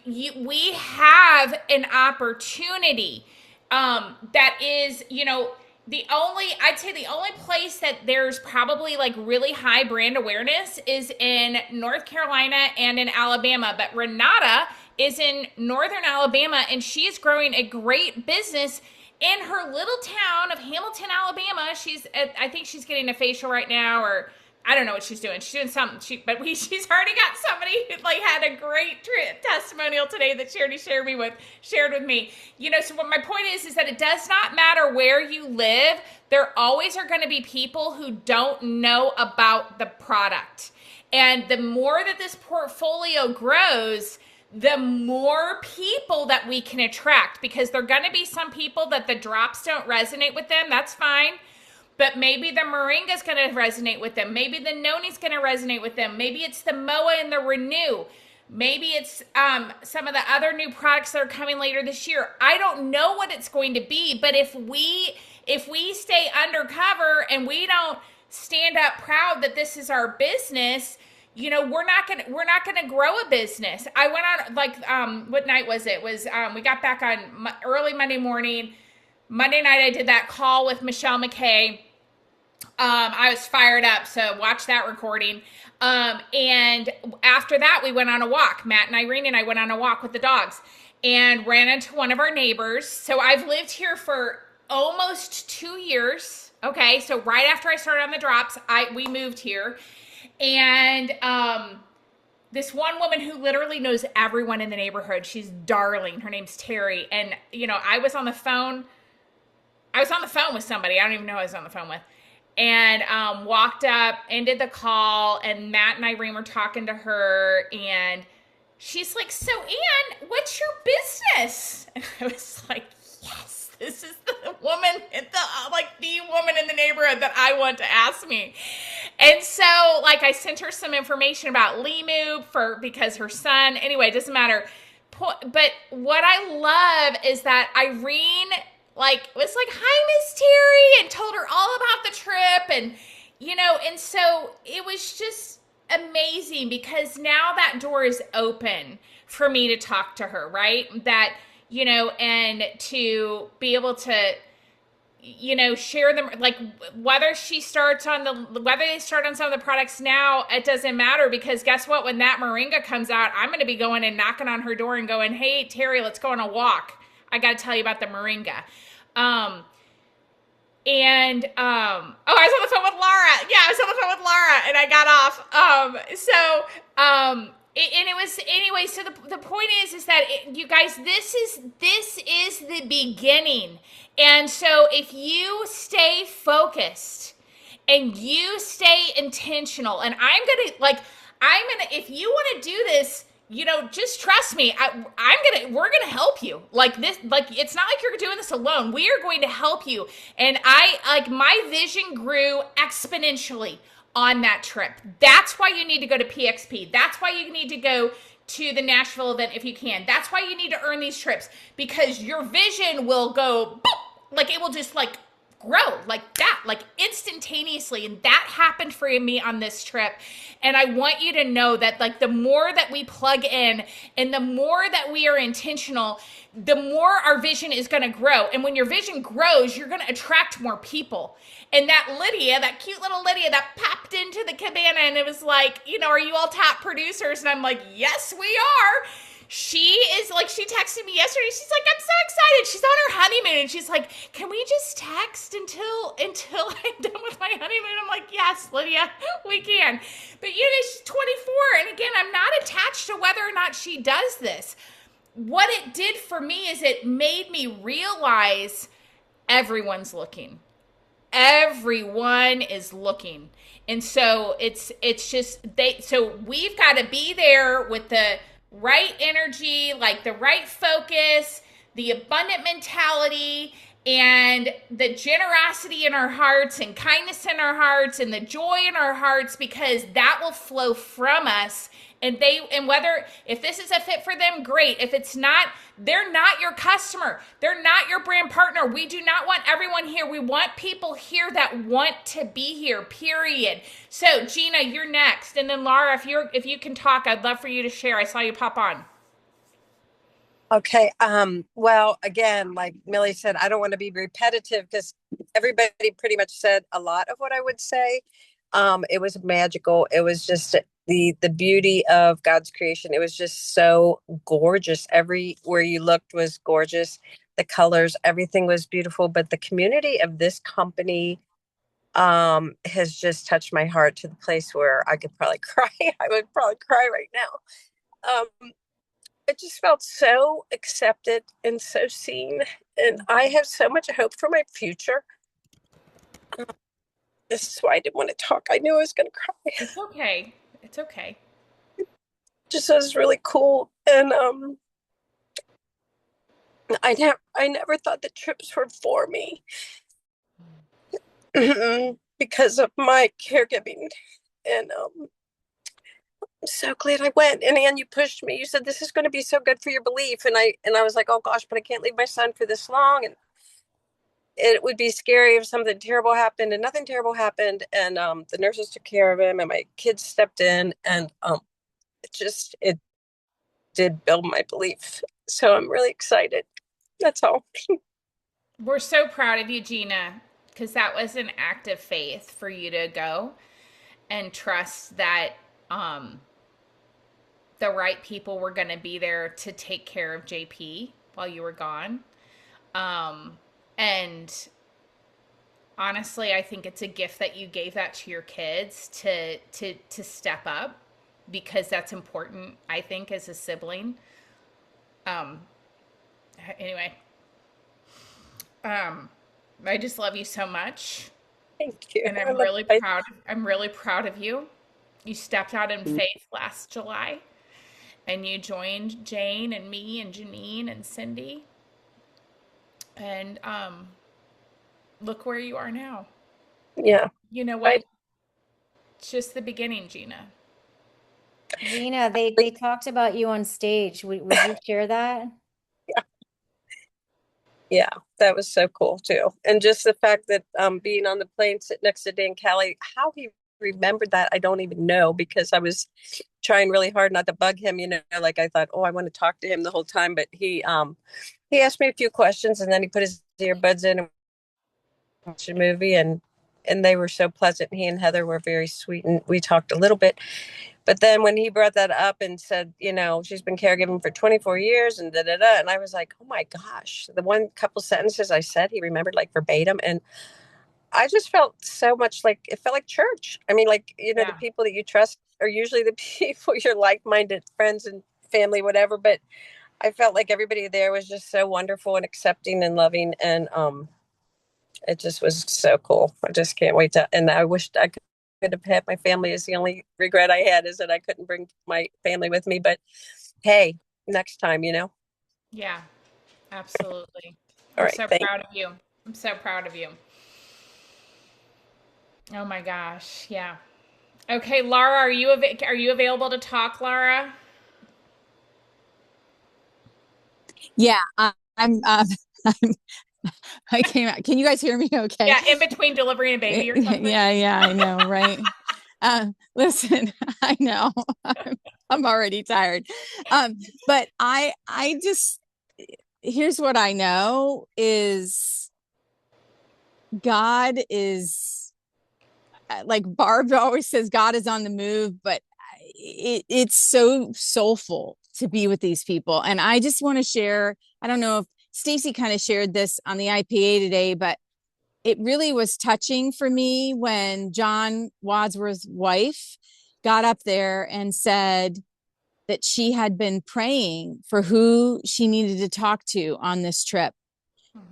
we have an opportunity that is, I'd say the only place that there's probably like really high brand awareness is in North Carolina and in Alabama. But Renata is in Northern Alabama and she is growing a great business in her little town of Hamilton, Alabama. I think she's getting a facial right now, or I don't know what she's doing. She's doing something. She's already got somebody who had a great testimonial today that she already shared with me. So what my point is that it does not matter where you live. There always are going to be people who don't know about the product. And the more that this portfolio grows, the more people that we can attract, because there are going to be some people that the drops don't resonate with them. That's fine. But maybe the Moringa is going to resonate with them. Maybe the Noni is going to resonate with them. Maybe it's the Moa and the Renew. Maybe it's some of the other new products that are coming later this year. I don't know what it's going to be, but if we stay undercover and we don't stand up proud that this is our business, we're not gonna grow a business. I went on what night was it? We got back on early Monday morning. Monday night, I did that call with Michelle McKay. I was fired up, so watch that recording. And after that, we went on a walk. Matt and Irene and I went on a walk with the dogs and ran into one of our neighbors. So I've lived here for almost 2 years. Okay, so right after I started on the drops, we moved here. And this one woman who literally knows everyone in the neighborhood, she's darling. Her name's Terry. And, I was on the phone with somebody. I don't even know who I was on the phone with. And walked up, ended the call, and Matt and Irene were talking to her. And she's like, so Ann, what's your business? And I was like, yes, this is the woman, the woman in the neighborhood that I want to ask me. And so, I sent her some information about Limu because her son, anyway, it doesn't matter. But what I love is that Irene, was like, hi, Miss Terry, and told her all about the trip. And, and so it was just amazing because now that door is open for me to talk to her, right? That, and to be able to, share them, whether they start on some of the products now, it doesn't matter, because guess what? When that Moringa comes out, I'm going to be going and knocking on her door and going, hey, Terry, let's go on a walk. I got to tell you about the Moringa. I was on the phone with Laura. Yeah, I was on the phone with Laura and I got off. And it was, anyway, so the point is that you guys, this is the beginning. And so if you stay focused and you stay intentional, and if you want to do this, just trust me. We're gonna help you. It's not like you're doing this alone. We are going to help you. And my vision grew exponentially on that trip. That's why you need to go to PXP. That's why you need to go to the Nashville event if you can. That's why you need to earn these trips, because your vision will go boop, it will just grow like that, instantaneously. And that happened for me on this trip. And I want you to know that the more that we plug in and the more that we are intentional, the more our vision is going to grow. And when your vision grows, you're going to attract more people. And that Lydia, that cute little Lydia that popped into the cabana and it was like, are you all top producers? And I'm like, yes, we are. She is she texted me yesterday. She's like, I'm so excited. She's on her honeymoon. And she's like, can we just text until I'm done with my honeymoon? I'm like, yes, Lydia, we can. But she's 24. And again, I'm not attached to whether or not she does this. What it did for me is it made me realize everyone's looking. everyone is looking. And so it's just so we've got to be there with the right energy, like the right focus, the abundant mentality, and the generosity in our hearts and kindness in our hearts and the joy in our hearts, because that will flow from us. And whether if this is a fit for them, great. If it's not, they're not your customer. They're not your brand partner. We do not want everyone here. We want people here that want to be here, period. So Gina, you're next. And then Laura, if you can talk, I'd love for you to share. I saw you pop on. Okay. Well, again, like Millie said, I don't want to be repetitive because everybody pretty much said a lot of what I would say. It was magical. It was just the beauty of God's creation. It was just so gorgeous. Everywhere you looked was gorgeous. The colors, everything was beautiful. But the community of this company has just touched my heart to the place where I could probably cry. I would probably cry right now. I just felt so accepted and so seen. And I have so much hope for my future. This is why I didn't want to talk. I knew I was going to cry. It's okay. It's okay. Just was really cool. And I never thought the trips were for me because of my caregiving. And I'm so glad I went. And Anne, you pushed me. You said this is going to be so good for your belief. And I was like, oh gosh, but I can't leave my son for this long. And it would be scary if something terrible happened, and nothing terrible happened. And the nurses took care of him and my kids stepped in, and it did build my belief. So I'm really excited. That's all. We're so proud of you, Gina, because that was an act of faith for you to go and trust that the right people were going to be there to take care of JP while you were gone. And honestly, I think it's a gift that you gave that to your kids to step up, because that's important, I think, as a sibling. Anyway, I just love you so much. Thank you. And I'm really proud. I'm really proud of you. You stepped out in faith last July, and you joined Jane and me and Janine and Cindy. And look where you are now. Yeah. You know what? It's just the beginning, Gina. Gina, they talked about you on stage. Would you share that? Yeah, that was so cool too. And just the fact that being on the plane sitting next to Dan Kelly, how he remembered that, I don't even know, because I was trying really hard not to bug him, like I thought, oh, I want to talk to him the whole time. But he asked me a few questions, and then he put his earbuds in and watched a movie, and they were so pleasant. He and Heather were very sweet, and we talked a little bit. But then when he brought that up and said, she's been caregiving for 24 years and da-da-da, and I was like, oh my gosh, the one couple sentences I said, he remembered like verbatim. And I just felt so much like, it felt like church. I mean, like, Yeah. the people that you trust are usually the people, your like-minded friends and family, whatever. But I felt like everybody there was just so wonderful and accepting and loving. And it just was so cool. I just can't wait and I wished I could have had my family. Is the only regret I had, is that I couldn't bring my family with me. But hey, next time, Yeah, absolutely. All I'm right, so thanks. proud of you. I'm so proud of you. Oh my gosh, yeah. Okay, Laura, are you available to talk, Laura? Yeah, I'm. I came out. Can you guys hear me? Okay. Yeah, in between delivering a baby or something. Yeah, I know, right? Listen, I know I'm already tired. But I just, here's what I know is God is, like Barb always says, God is on the move, but it's so soulful to be with these people. And I just want to share, I don't know if Stacy kind of shared this on the IPA today, but it really was touching for me when John Wadsworth's wife got up there and said that she had been praying for who she needed to talk to on this trip.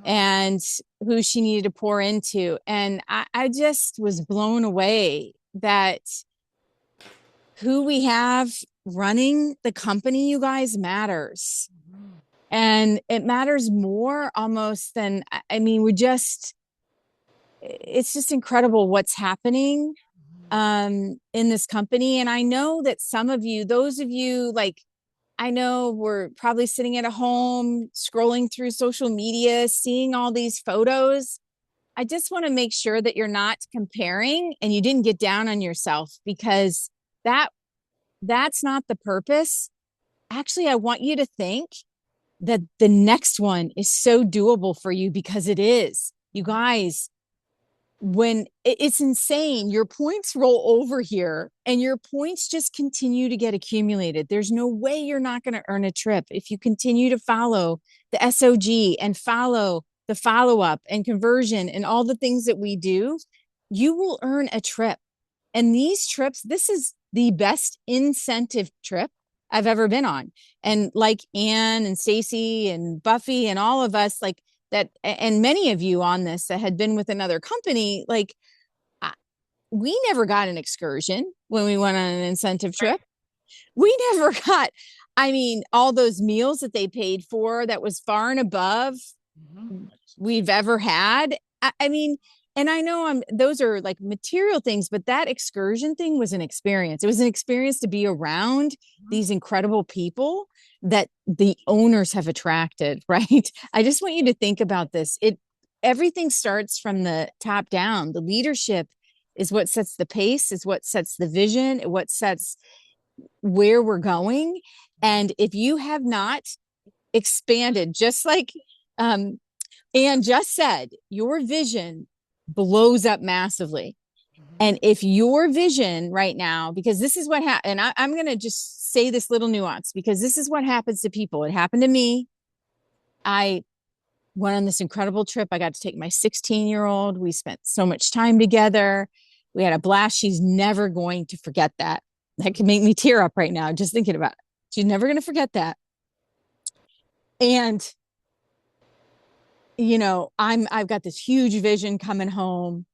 and who she needed to pour into. And I just was blown away that who we have running the company, you guys, matters. And it matters more almost than, I mean, it's just incredible what's happening in this company. And I know that some of you, those of you, like, I know we're probably sitting at a home, scrolling through social media, seeing all these photos. I just want to make sure that you're not comparing and you didn't get down on yourself, because that's not the purpose. Actually, I want you to think that the next one is so doable for you, because it is. You guys, when it's insane, your points roll over here and your points just continue to get accumulated. There's no way you're not going to earn a trip if you continue to follow the SOG and follow the follow-up and conversion and all the things that we do. You will earn a trip. And these trips, this is the best incentive trip I've ever been on. And like Anne and Stacy and Buffy and all of us, like that, and many of you on this that had been with another company, like we never got an excursion when we went on an incentive trip. We never got, I mean, all those meals that they paid for, that was far and above we've ever had. I mean, and I know those are like material things, but that excursion thing was an experience. It was an experience to be around these incredible people that the owners have attracted, right? I just want you to think about this. Everything starts from the top down. The leadership is what sets the pace, is what sets the vision, what sets where we're going. And if you have not expanded, just like Anne just said, your vision blows up massively. And if your vision right now, because this is what happened, and I'm going to just say this little nuance, because this is what happens to people. It happened to me. I went on this incredible trip. I got to take my 16-year-old. We spent so much time together. We had a blast. She's never going to forget that. That can make me tear up right now, just thinking about it. She's never going to forget that. And, you know, I've got this huge vision coming home.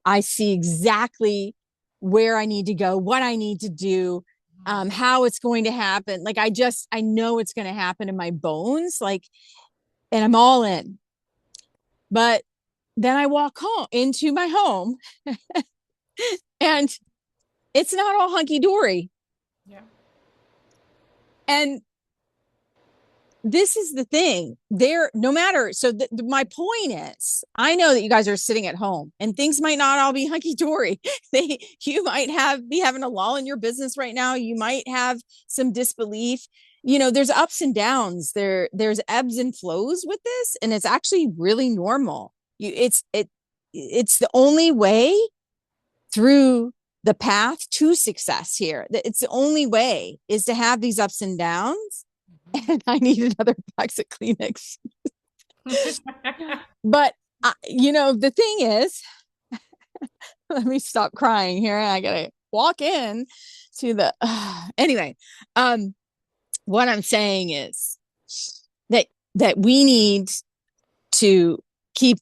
I see exactly where I need to go, what I need to do, how it's going to happen. Like, I know it's going to happen in my bones, like, and I'm all in. But then I walk home into my home and it's not all hunky dory. Yeah. And this is the thing there, no matter. So my point is, I know that you guys are sitting at home and things might not all be hunky dory. You might be having a lull in your business right now. You might have some disbelief. You know, there's ups and downs. There's ebbs and flows with this, and it's actually really normal. It's the only way through the path to success here. It's the only way is to have these ups and downs. And I need another box of Kleenex. But, you know, the thing is, let me stop crying here. I got to walk in to the, anyway, what I'm saying is that we need to keep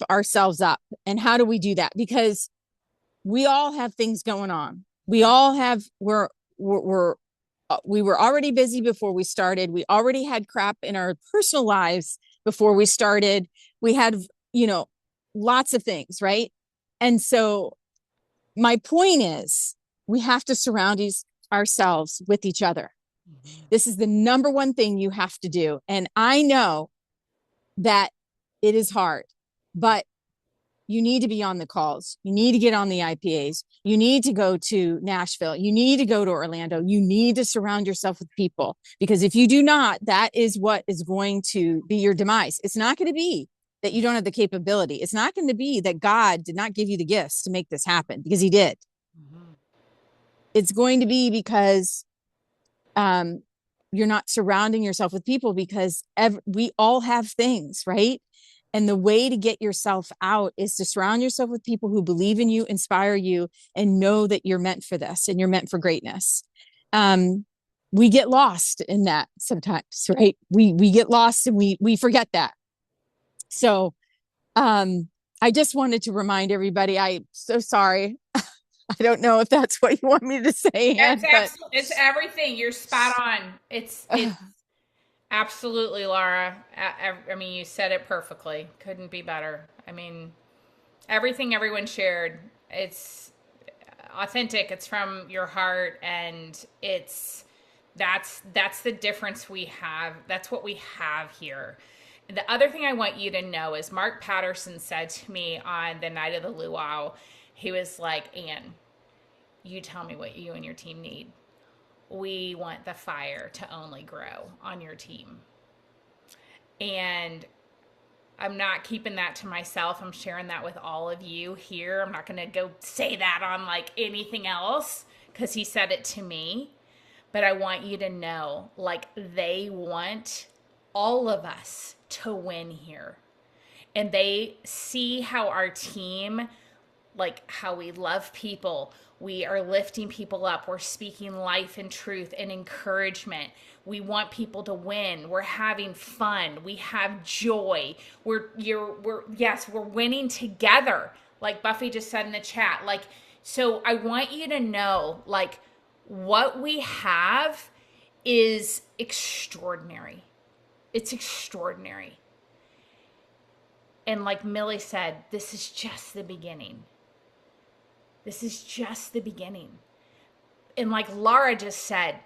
ourselves up. And how do we do that? Because we all have things going on. We all have, we were already busy before we started. We already had crap in our personal lives before we started. We had, you know, lots of things, right? And so my point is, we have to surround ourselves with each other. This is the number one thing you have to do. And I know that it is hard, but you need to be on the calls. You need to get on the IPAs. You need to go to Nashville. You need to go to Orlando. You need to surround yourself with people, because if you do not, that is what is going to be your demise. It's not going to be that you don't have the capability. It's not going to be that God did not give you the gifts to make this happen, because he did. It's going to be because you're not surrounding yourself with people, because we all have things, right? And the way to get yourself out is to surround yourself with people who believe in you, inspire you, and know that you're meant for this and you're meant for greatness. We get lost in that sometimes, right? We get lost and we forget that. So, I just wanted to remind everybody, I'm so sorry. I don't know if that's what you want me to say, That's Ann, but it's everything. You're spot on. It's absolutely, Laura. I mean, you said it perfectly. Couldn't be better. I mean, everything everyone shared, it's authentic. It's from your heart, and that's the difference we have. That's what we have here. The other thing I want you to know is Mark Patterson said to me on the night of the luau, he was like, Ann, you tell me what you and your team need. We want the fire to only grow on your team. And I'm not keeping that to myself. I'm sharing that with all of you here. I'm not going to go say that on like anything else because he said it to me. But I want you to know, like, they want all of us to win here. And they see how our team, like how we love people, we are lifting people up, we're speaking life and truth and encouragement, we want people to win, we're having fun, we have joy, we're winning together, like Buffy just said in the chat. Like, so I want you to know, like, what we have is extraordinary. It's extraordinary. And like Millie said, this is just the beginning. This is just the beginning. And like Laura just said,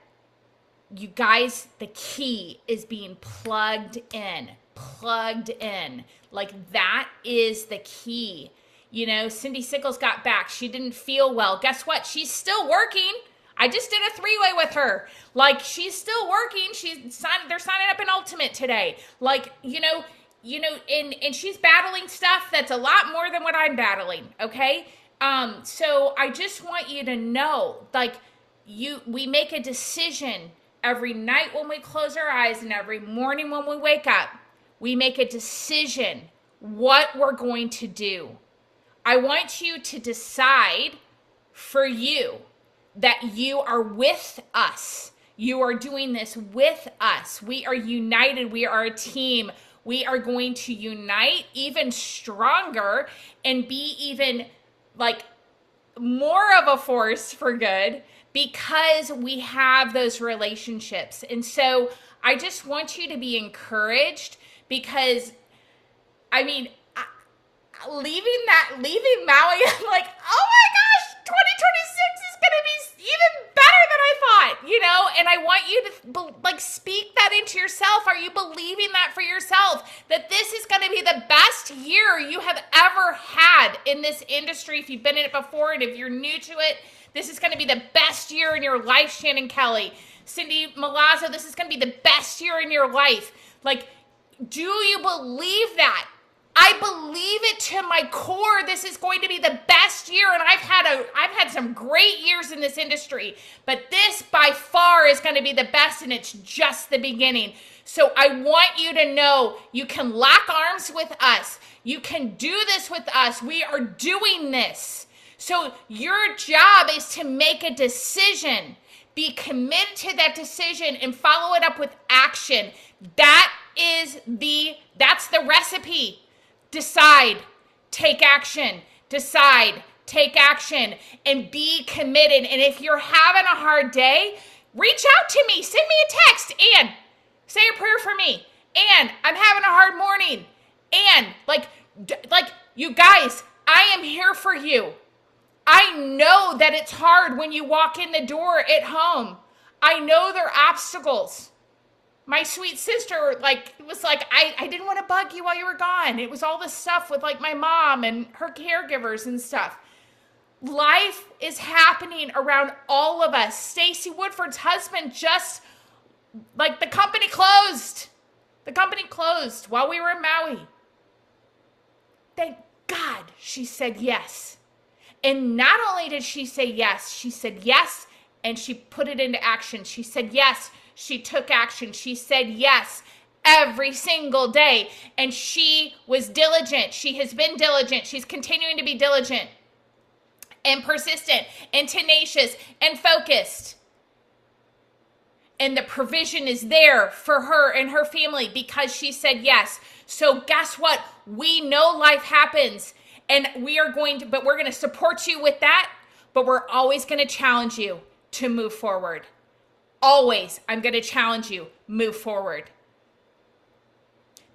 you guys, the key is being plugged in. Plugged in. Like, that is the key. You know, Cindy Sickles got back. She didn't feel well. Guess what? She's still working. I just did a 3-way with her. Like, she's still working. They're signing up in Ultimate today. Like, you know, and she's battling stuff that's a lot more than what I'm battling. Okay. So I just want you to know, like, we make a decision every night when we close our eyes and every morning when we wake up. We make a decision what we're going to do. I want you to decide for you that you are with us. You are doing this with us. We are united. We are a team. We are going to unite even stronger and be even like more of a force for good because we have those relationships. And so I just want you to be encouraged because, I mean, leaving Maui, I'm like, oh my gosh, 2026 is going to be even better than I thought, you know? And I want you to like speak that into yourself. Are you believing that for yourself? That this is going to be the best year you have ever had in this industry if you've been in it before, and if you're new to it, this is going to be the best year in your life, Shannon Kelly. Cindy Milazzo, this is going to be the best year in your life. Like, do you believe that? I believe it to my core. This is going to be the best year, and I've had some great years in this industry, but this by far is going to be the best, and it's just the beginning. So I want you to know you can lock arms with us. You can do this with us. We are doing this. So your job is to make a decision. Be committed to that decision and follow it up with action. That's the recipe. Decide, take action, decide, take action, and be committed. And if you're having a hard day, reach out to me, send me a text, and say a prayer for me. And I'm having a hard morning. And like you guys, I am here for you. I know that it's hard when you walk in the door at home. I know there are obstacles. My sweet sister, was like, I didn't want to bug you while you were gone. It was all this stuff with, like, my mom and her caregivers and stuff. Life is happening around all of us. Stacy Woodford's husband just, the company closed. The company closed while we were in Maui. Thank God she said yes. And not only did she say yes, and she put it into action. She said yes. She took action. She said yes every single day. And she was diligent. She has been diligent. She's continuing to be diligent and persistent and tenacious and focused. And the provision is there for her and her family because she said yes. So guess what? We know life happens, and we're going to support you with that, but we're always going to challenge you to move forward. Always, I'm going to challenge you, move forward.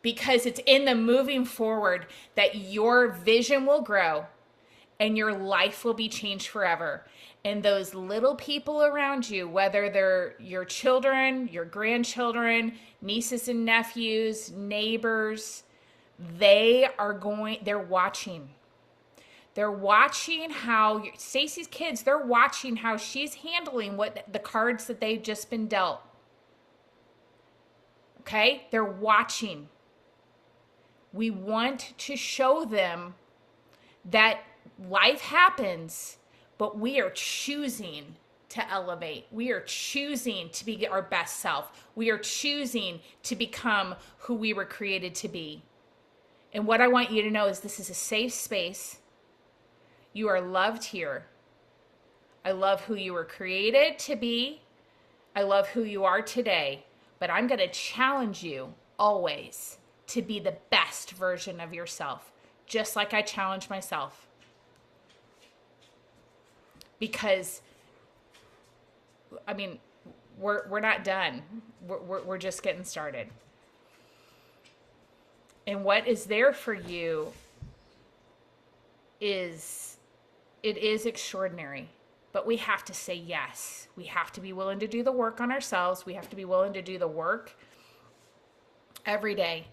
Because it's in the moving forward that your vision will grow and your life will be changed forever. And those little people around you, whether they're your children, your grandchildren, nieces and nephews, neighbors, they're watching. They're watching how Stacy's kids, they're watching how she's handling the cards that they've just been dealt. Okay? They're watching. We want to show them that life happens, but we are choosing to elevate. We are choosing to be our best self. We are choosing to become who we were created to be. And what I want you to know is this is a safe space. You are loved here. I love who you were created to be. I love who you are today. But I'm going to challenge you always to be the best version of yourself, just like I challenge myself. Because, I mean, we're not done. We're just getting started. And what is there for you is extraordinary. But we have to say yes. We have to be willing to do the work on ourselves. We have to be willing to do the work every day.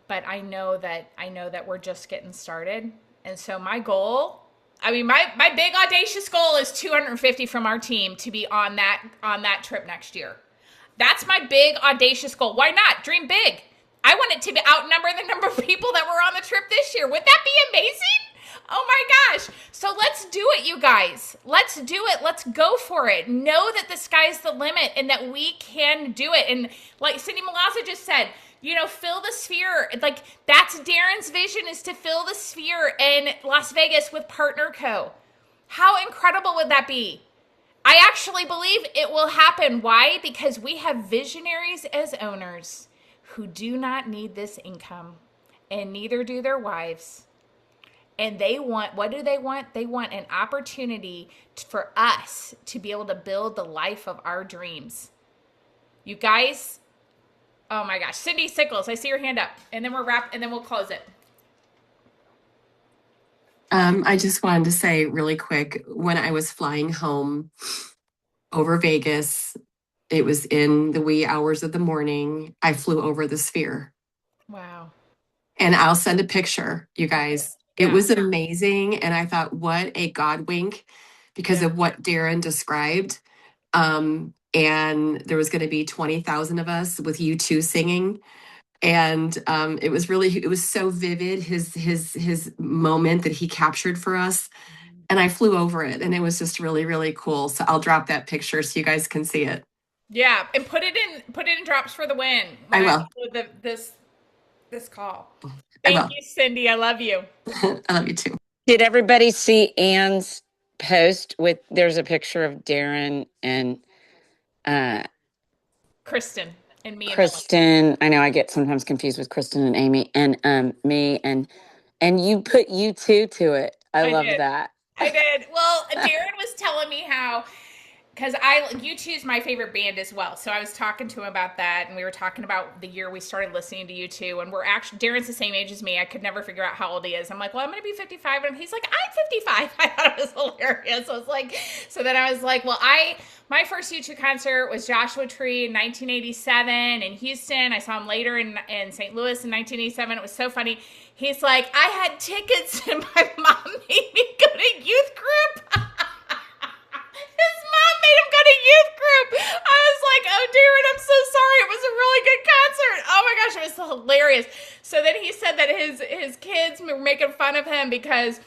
But I know that we're just getting started. And so my goal, my big audacious goal is 250 from our team to be on that trip next year. That's my big audacious goal. Why not? Dream big. I want it to outnumber the number of people that were on the trip this year. Would that be amazing? Oh my gosh. So let's do it, you guys. Let's do it. Let's go for it. Know that the sky's the limit and that we can do it. And like Cindy Milazzo just said, fill the sphere. Like that's Darren's vision, is to fill the sphere in Las Vegas with Partner Co. How incredible would that be? I actually believe it will happen. Why? Because we have visionaries as owners who do not need this income, and neither do their wives. And what do they want? They want an opportunity for us to be able to build the life of our dreams. You guys, oh my gosh. Cindy Sickles, I see your hand up. And then we'll close it. I just wanted to say really quick, when I was flying home over Vegas, it was in the wee hours of the morning, I flew over the sphere. Wow. And I'll send a picture, you guys. Yeah. It was amazing. And I thought, what a God wink because of what Darren described. And there was going to be 20,000 of us with you two singing. And it was so vivid, his moment that he captured for us. And I flew over it, and it was just really, really cool. So I'll drop that picture so you guys can see it. Yeah, and put it in drops for the win. I will. This call. Thank you, Cindy. I love you. I love you too. Did everybody see Anne's post there's a picture of Darren and Kristen and me. Kristen. I know I get sometimes confused with Kristen and Amy and me and you put you two to it. I love that. I did. Well, Darren was telling me how, because U2 is my favorite band as well. So I was talking to him about that, and we were talking about the year we started listening to U2, and Darren's the same age as me. I could never figure out how old he is. I'm like, well, I'm going to be 55, and he's like, I'm 55. I thought it was hilarious. So then I was like, well, my first U2 concert was Joshua Tree in 1987 in Houston. I saw him later in St. Louis in 1987. It was so funny. He's like, I had tickets and my mom made me go to youth group. His mom made him go to youth group. I was like, oh, Darren, I'm so sorry. It was a really good concert. Oh my gosh, it was so hilarious. So then he said that his kids were making fun of him because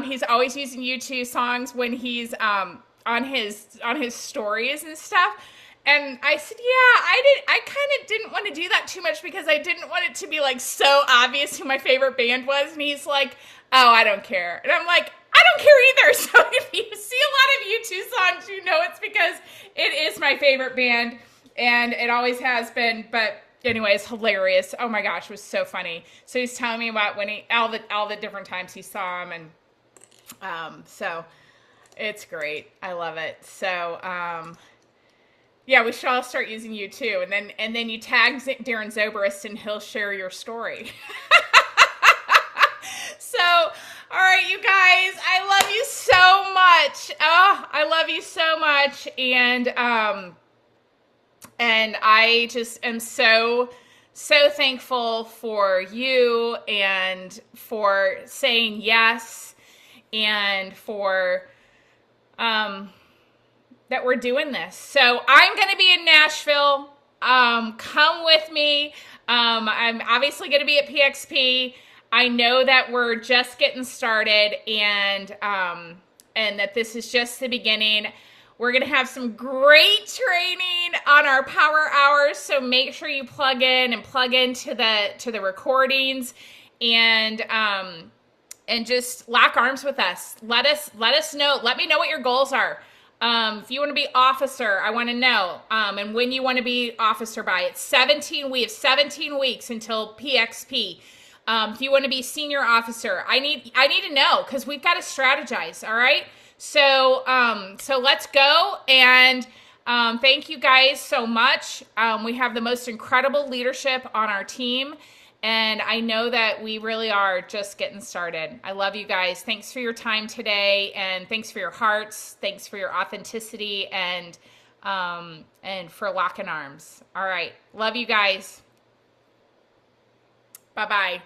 he's always using U2 songs when he's on his stories and stuff. And I said, yeah, I kind of didn't want to do that too much because I didn't want it to be like so obvious who my favorite band was. And he's like, oh, I don't care. And I'm like, I don't care either. So if you see a lot of U2 songs, you know it's because it is my favorite band and it always has been. But anyways, hilarious. Oh my gosh, it was so funny. So he's telling me about when all the different times he saw him, and so it's great. I love it. So yeah, we should all start using you too, and then you tag Darren Zobrist, and he'll share your story. So, all right, you guys, I love you so much. Oh, I love you so much, and I just am so thankful for you, and for saying yes, and for that we're doing this. So I'm going to be in Nashville. Come with me. I'm obviously going to be at PXP. I know that we're just getting started, and that this is just the beginning. We're going to have some great training on our power hours, so make sure you plug in and plug into the recordings, and just lock arms with us. Let us know. Let me know what your goals are. If you want to be officer, I want to know. And when you want to be officer by. It's 17. We have 17 weeks until PXP. If you want to be senior officer, I need to know, because we've got to strategize. All right. So let's go. And thank you guys so much. We have the most incredible leadership on our team. And I know that we really are just getting started. I love you guys. Thanks for your time today, and thanks for your hearts. Thanks for your authenticity, and for locking arms. All right. Love you guys. Bye-bye.